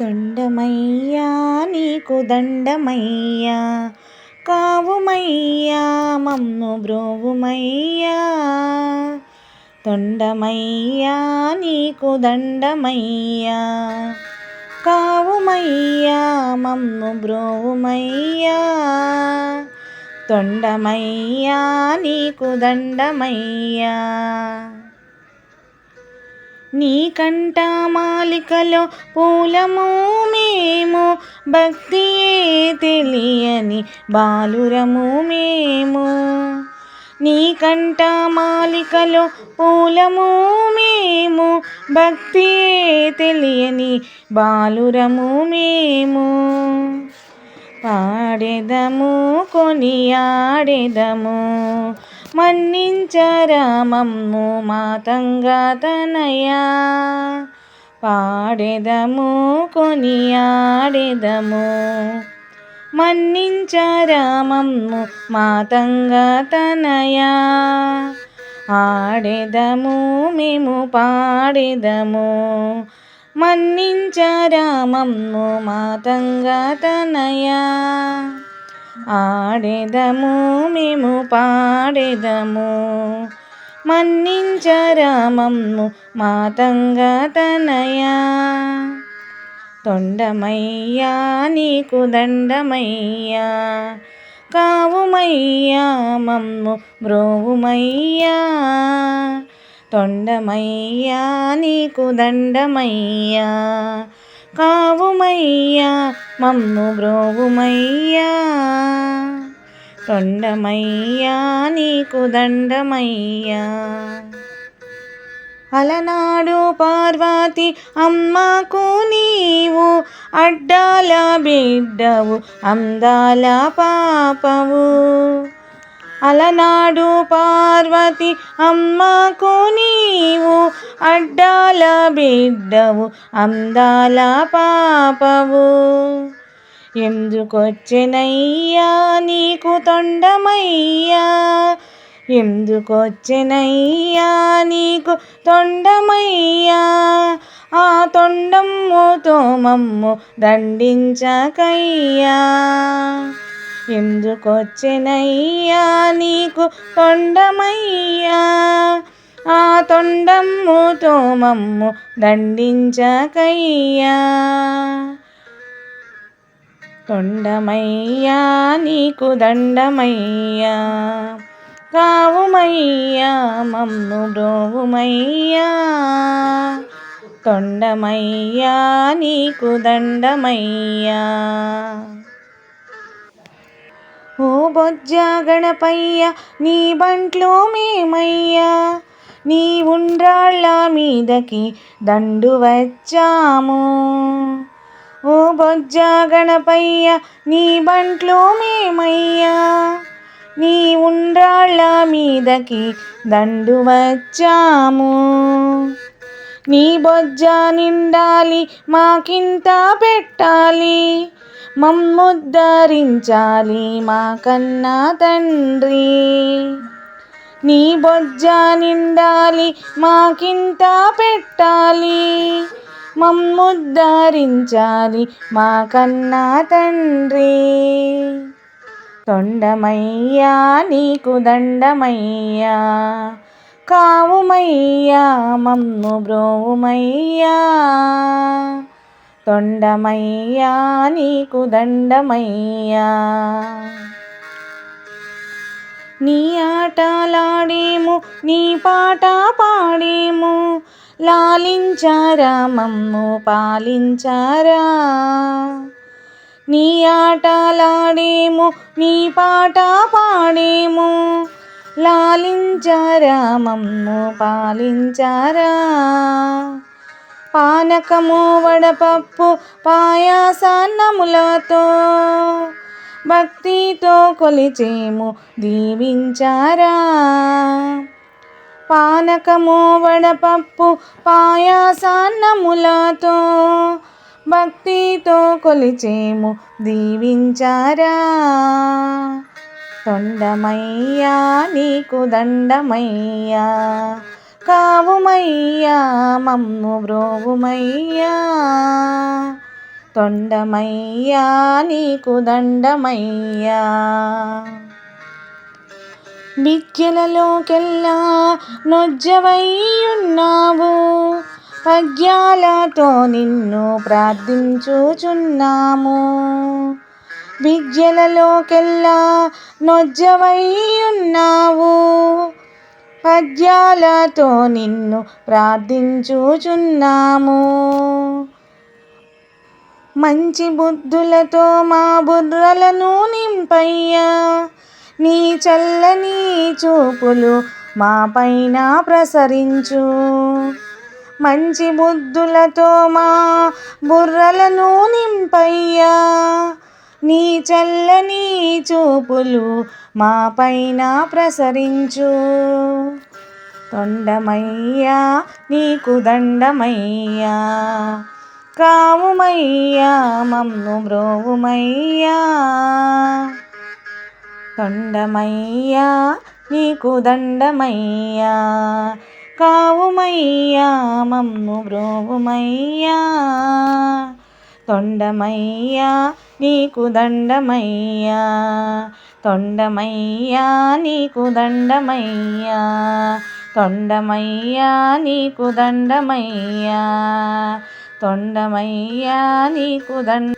తొండమయ్యా నీకు దండమయ్యా, కావుమయ్యా మమ్ము బ్రోవుమయ్యా. తొండమయ్యా నీకు దండమయ్యా, కావుమయ్యా మమ్ము బ్రోవుమయ్యా. తొండమయ్యా నీకు దండమయ్యా. నీ కంట మాలికలో పూలము మేము, భక్తియే తెలియని బాలురము మేము. నీ కంట మాలికలో పూలము మేము, భక్తియే తెలియని బాలురము మేము. పాడెదము కొనియాడెదము మన్నించరా మమ్ము మాతంగా తనయా. పాడెదము కొనియాడెదము మన్నించరా మమ్ము మాతంగా తనయా. ఆడెదము మేము పాడెదము మన్నించరా మమ్ము మాతంగా తనయా. ఆడెదము మేము పాడెదము మన్నించరా మమ్ము మాతంగా తనయా. తొండమయ్యా నీకు దండమయ్యా, కావుమయ్యా మమ్ము బ్రోవుమయ్యా. తొండమయ్యా నీకు దండమయ్యా, కావుమయ్యా మమ్ము బ్రోవుమయ్యా. తొండమయ్యా నీకు దండమయ్యా. అలనాడు పార్వతి అమ్మకు నీవు అడ్డాల బిడ్డవు, అందాల పాపవు. అలనాడు పార్వతి అమ్మకు నీవు అడ్డాల బిడ్డవు, అందాల పాపవు. ఎందుకొచ్చెనయ్యా నీకు తొండమయ్యా, ఎందుకొచ్చెనయ్యా నీకు తొండమయ్యా. ఆ తొండమ్ముతో మమ్ము దండించకయ్యా. ఎందుకొచ్చెనయ్యా నీకు తొండమయ్యా, ఆ తొండమ్ముతో మమ్ము దండించకయ్యా. తొండమయ్యా నీకు దండమయ్యా, కావుమయ్యా మమ్ము బ్రోవుమయ్యా. తొండమయ్యా నీకు దండమయ్యా. ఓ బొజ్జ గణపయ్య నీ బంట్లో మేమయ్యా, నీ ఉండ్రాళ్ళ మీదకి దండు వచ్చాము. ఓ బొజ్జ గణపయ్య నీ బంట్లో మేమయ్యా, నీ ఉండ్రాళ్ళ మీదకి దండు వచ్చాము. నీ బొజ్జ నిండాలి మాకింత పెట్టాలి, మమ్ముద్ధరించాలి మా కన్నా తండ్రి. నీ బొజ్జ నిండాలి మాకింత పెట్టాలి, మమ్ముద్ధరించాలి మా కన్నా తండ్రి. తొండమయ్యా నీకు దండమయ్యా, కావుమయ్యా మమ్ము బ్రోవుమయ్యా. తొండమయ్యా నీకు దండమయ్యా. నీ ఆటలాడేము నీ పాట పాడేము, లాలించరా మమ్ము పాలించరా. నీ ఆటలాడేము నీ పాట పాడేము, లాలించరా మమ్ము పాలించరా. పానకము వడపప్పు పాయాసాన్నములతో, భక్తితో కొలిచేము దీవించరా. పానకము వడపప్పు పాయాసాన్నములతో, భక్తితో కొలిచేము దీవించరా. తొండమయ్యా నీకు దండమయ్యా, కావుమయ్యా మమ్ము బ్రోవుమయ్యా. తొండమయ్యా నీకు దండమయ్యా. విద్యలలోకెల్లా నొజ్జవయ్యున్నావు, పద్యాలతో నిన్ను ప్రార్థించుచున్నాము. విద్యలలోకెల్లా నొజ్జవయ్యున్నావు, పద్యాలతో నిన్ను ప్రార్థించుచున్నాము. మంచి బుద్ధులతో మా బుర్రలను నింపయ్యా, నీ చల్లని చూపులు మా పైన ప్రసరించు. మంచి బుద్ధులతో మా బుర్రలను నింపయ్యా, నీ చల్లని చూపులు మా పైన ప్రసరించు. తొండమయ్యా నీకు దండమయ్యా, కావుమయ్యా మమ్ము బ్రోవుమయ్యా. తొండమయ్యా నీకు దండమయ్యా, కావుమయ్యా మమ్ము బ్రోవుమయ్యా. తొండమయ్యా నీకు దండమయ్యా, తొండమయ్యా నీకు దండమయ్యా, తొండమయ్యా నీకు దండమయ్యా, తొండమయ్యా నీకు దండ